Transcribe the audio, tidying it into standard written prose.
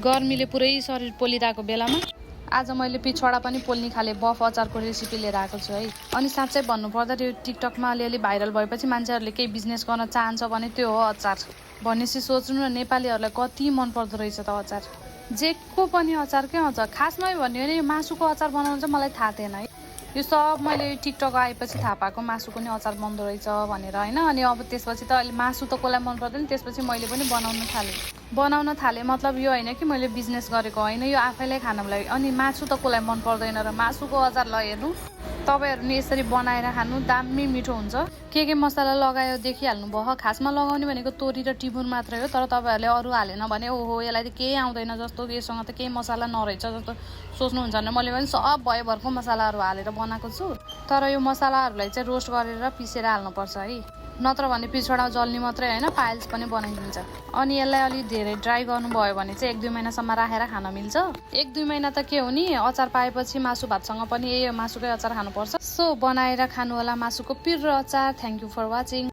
गर्मीले पुरै शरीर पोलिरहेको बेलामा आज मैले पिछवाडा पनि पोल्ने खाले बफ अचारको रेसिपी लिएर आएको छु है। अनि साँच्चै भन्नुपर्दा त्यो टिकटकमा अलिअलि भाइरल भएपछि मान्छेहरूले केही बिजनेस गर्न चाहन्छ भने त्यो हो अचार। भनेपछि सोच्नु न नेपालीहरूलाई कति मन पर्दो रहेछ त अचार। जेको पनि अचार के अचार, खासमै भन्यो भने मासुको अचार बनाउनु चाहिँ मलाई थाहा थिएन है। यो सब मैले टिकटक आएपछि थाहा पाएको मासुको नि अचार बन्दो रहेछ भनेर होइन। अनि अब त्यसपछि त अहिले मासु त कसलाई मन पर्दैन, त्यसपछि मैले पनि बनाउन थालेँ। मतलब यो होइन कि मैले बिजनेस गरेको होइन, यो आफैलाई खानको लागि। अनि मासु त कसलाई मन पर्दैन र मासुको अचार ल हेर्नु तपाईँहरू नि यसरी बनाएर खानु, दामी मिठो हुन्छ। के मसला लगायो देखिहाल्नु भयो। खासमा लगाउने भनेको तोरी र टिमुर मात्रै हो, तर तपाईँहरूले अरू हालेन भने ओहो यसलाई त केही आउँदैन जस्तो, यससँग त केही मसला नरहेछ जस्तो सोच्नुहुन्छ भने मैले पनि सब भयभरको मसलाहरू हालेर बनाएको छु। तर यो मसलाहरूलाई चाहिँ रोस्ट गरेर पिसेर हाल्नुपर्छ है, नत्र भने पिछवाडा जल्ने मात्रै होइन पाइल्स पनि बनाइदिन्छ। अनि यसलाई अलिक धेरै ड्राई गर्नुभयो भने चाहिँ 1-2 महिनासम्म राखेर खान मिल्छ। 1-2 महिना त के हो नि, अचार पाएपछि मासु भातसँग पनि यही मासुकै अचार खानुपर्छ। सो बनाएर खानु होला मासुको पिरो अचार। Thank you for watching.